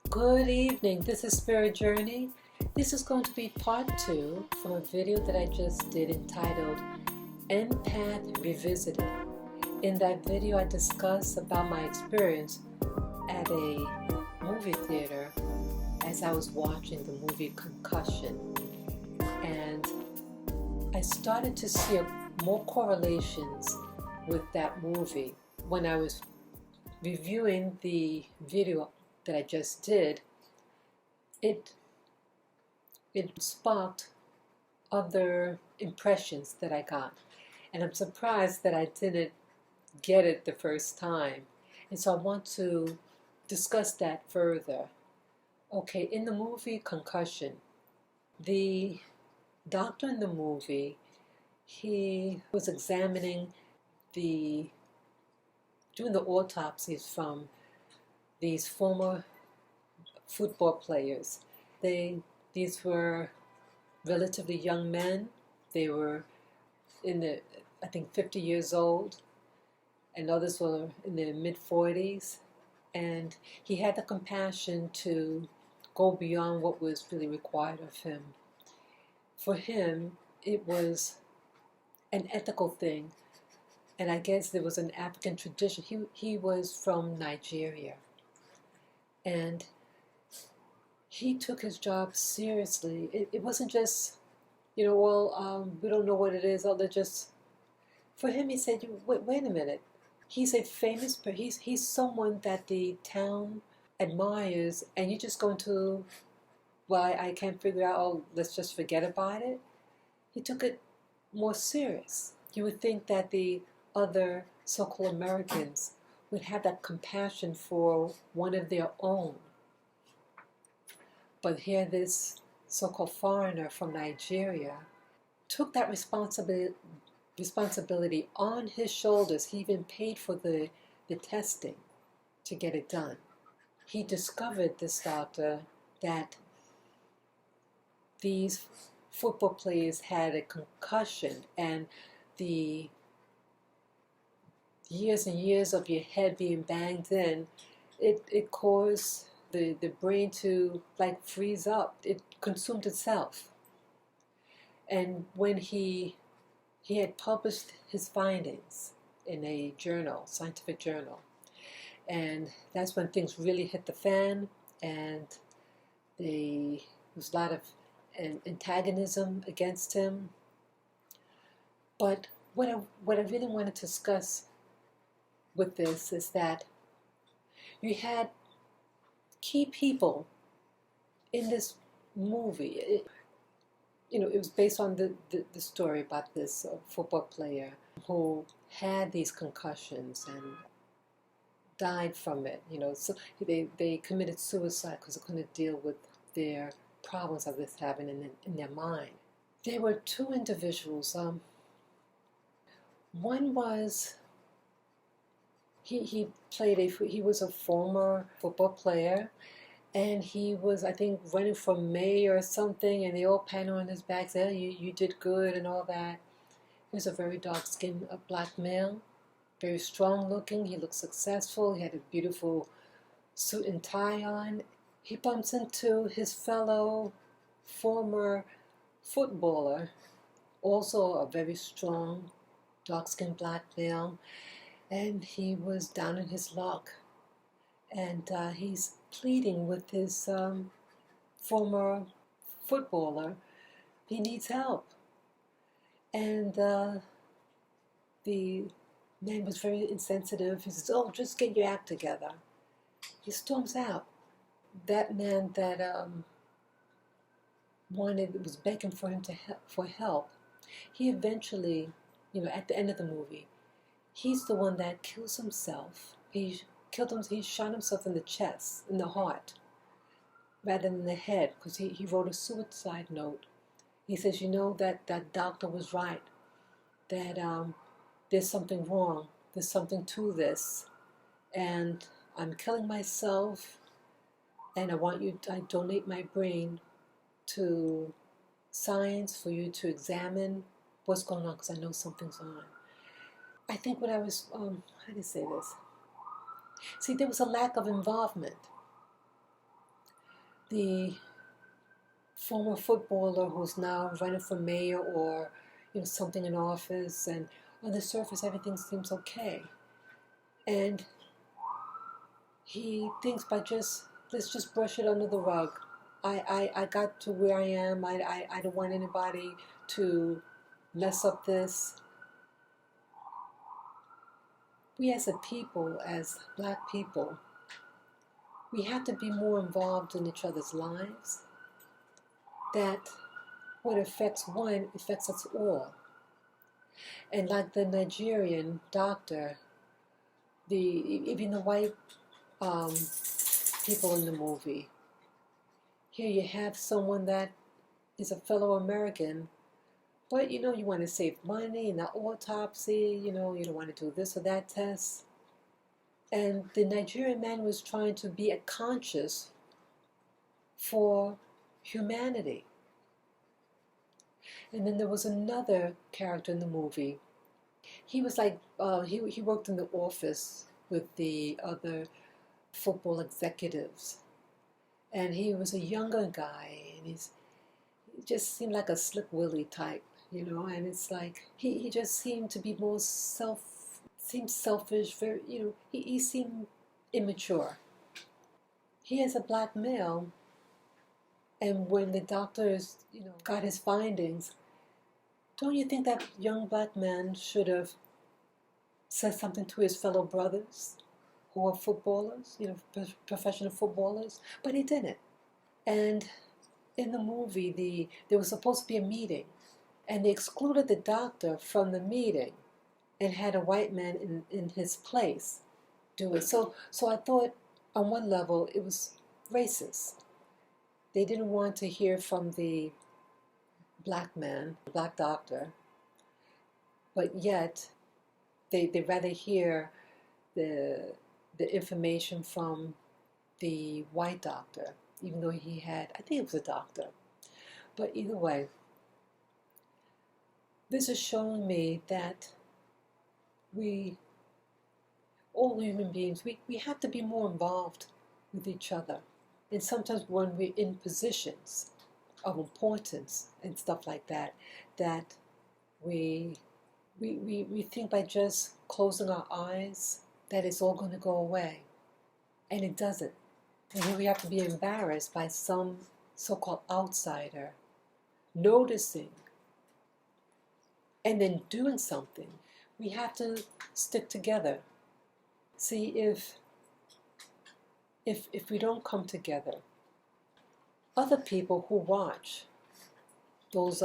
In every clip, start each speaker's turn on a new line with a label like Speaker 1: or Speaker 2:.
Speaker 1: Good evening, this is Spirit Journey. This is going to be part 2 from a video that I just did entitled Empath Revisited. In that video I discussed about my experience at a movie theater as I was watching the movie Concussion. And I started to see more correlations with that movie when I was reviewing the video that I just did. It sparked other impressions that I got, and I'm surprised that I didn't get it the first time, and so I want to discuss that further. Okay, in the movie Concussion, the doctor in the movie, he was examining doing the autopsies from these former football players. These were relatively young men. They were I think 50 years old, and others were in their mid-40s. And he had the compassion to go beyond what was really required of him. For him, it was an ethical thing, and I guess there was an African tradition. He was from Nigeria, and he took his job seriously. It wasn't just, we don't know what it is. For him, he said, wait a minute. He's a famous person. He's someone that the town admires, and you're just going to, I can't figure out, let's just forget about it. He took it more serious. You would think that the other so-called Americans would have that compassion for one of their own. But here this so-called foreigner from Nigeria took that responsibility on his shoulders. He even paid for the testing to get it done. He discovered, this doctor, that these football players had a concussion, and the years and years of your head being banged in, it caused the brain to freeze up. It consumed itself. And when he had published his findings in a journal, scientific journal, and that's when things really hit the fan, and there was a lot of antagonism against him. But what I really wanted to discuss with this is that you had key people in this movie. It was based on the story about this football player who had these concussions and died from it. So they committed suicide because they couldn't deal with their problems that this having in their mind. There were two individuals. One was he was a former football player, and he was, I think, running for mayor or something, and they all patted on his back, said, you did good and all that. He was a very dark-skinned black male, very strong-looking. He looked successful. He had a beautiful suit and tie on. He bumps into his fellow former footballer, also a very strong, dark-skinned black male, and he was down in his luck. And he's pleading with his former footballer. He needs help. And the man was very insensitive. He says, just get your act together. He storms out. That man that was begging for him for help, he eventually, at the end of the movie, he's the one that kills himself. He shot himself in the chest, in the heart, rather than the head, because he wrote a suicide note. He says, that doctor was right, that there's something wrong, there's something to this, and I'm killing myself, and I donate my brain to science for you to examine what's going on, because I know something's on. I think what I was, how do you say this? See, there was a lack of involvement. the former footballer who's now running for mayor or something in office, and on the surface everything seems okay, and he thinks by just let's just brush it under the rug. I got to where I am. I don't want anybody to mess up this. We as a people, as Black people, we have to be more involved in each other's lives. That what affects one affects us all. And like the Nigerian doctor, even the white people in the movie, here you have someone that is a fellow American, but you want to save money and the autopsy, you don't want to do this or that test. And the Nigerian man was trying to be a conscious for humanity. And then there was another character in the movie. He was like, he worked in the office with the other football executives. And he was a younger guy, and he just seemed like a slick Willie type, and it's like, he just seemed to be more seemed selfish, very, he seemed immature. He is a Black male, and when the doctors, got his findings, don't you think that young Black man should have said something to his fellow brothers who are footballers, professional footballers? But he didn't. And in the movie, there was supposed to be a meeting, and they excluded the doctor from the meeting and had a white man in his place do it. So I thought on one level it was racist. They didn't want to hear from the Black man, the Black doctor, but yet they'd rather hear the information from the white doctor, even though he had, I think it was a doctor. But either way, this is showing me that all human beings, we have to be more involved with each other. And sometimes when we're in positions of importance and stuff like that, that we think by just closing our eyes that it's all going to go away. And it doesn't. And here we have to be embarrassed by some so-called outsider noticing and then doing something. We have to stick together. See, if we don't come together, other people who watch those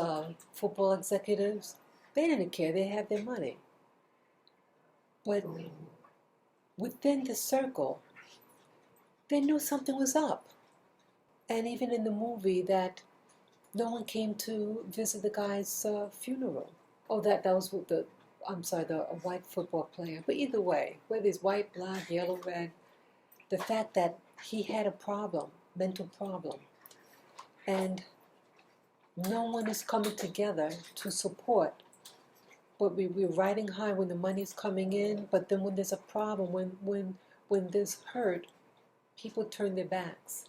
Speaker 1: football executives, they didn't care. They had their money. But within the circle, they knew something was up. And even in the movie, that no one came to visit the guy's funeral. Oh, that was with the white football player. But either way, whether it's white, black, yellow, red, the fact that he had a problem, mental problem, and no one is coming together to support. But we're riding high when the money's coming in, but then when there's a problem, when there's hurt, people turn their backs.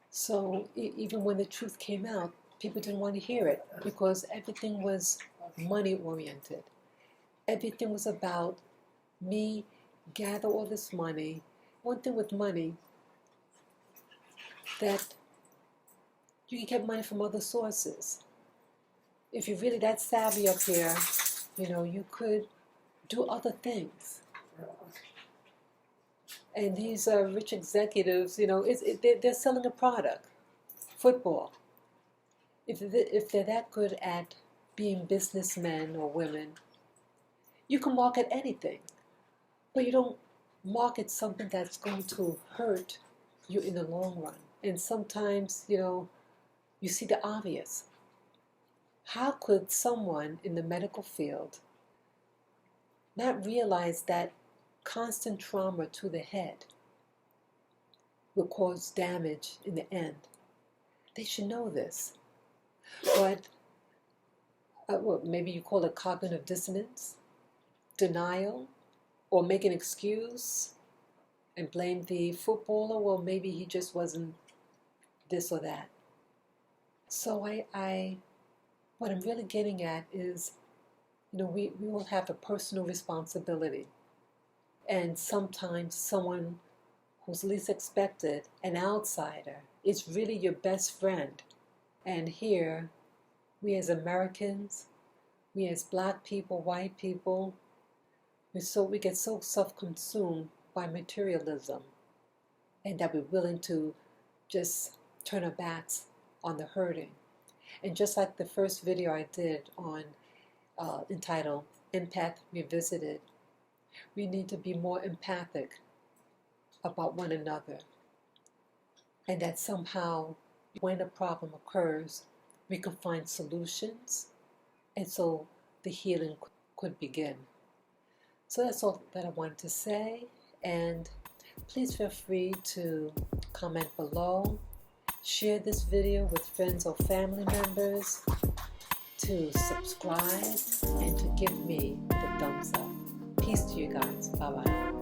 Speaker 1: So even when the truth came out, people didn't want to hear it because everything was money-oriented. Everything was about me gather all this money. One thing with money, that you can get money from other sources. If you're really that savvy up here, you could do other things. And these rich executives, they're selling a product, football. If they're that good at being businessmen or women, you can market anything, but you don't market something that's going to hurt you in the long run. And sometimes, you see the obvious. How could someone in the medical field not realize that constant trauma to the head will cause damage in the end? They should know this. But maybe you call it cognitive dissonance, denial, or make an excuse. and blame the footballer. Well, maybe he just wasn't this or that. So what I'm really getting at is, we will have a personal responsibility. And sometimes someone who's least expected, an outsider, is really your best friend. And here, we as Americans, we as black people, white people, we get so self-consumed by materialism, and that we're willing to just turn our backs on the hurting. And just like the first video I did on entitled Empath Revisited, we need to be more empathic about one another, and that somehow when a problem occurs, we can find solutions, and so the healing could begin. So that's all that I wanted to say, and please feel free to comment below, share this video with friends or family members, to subscribe, and to give me the thumbs up. Peace to you guys. Bye-bye.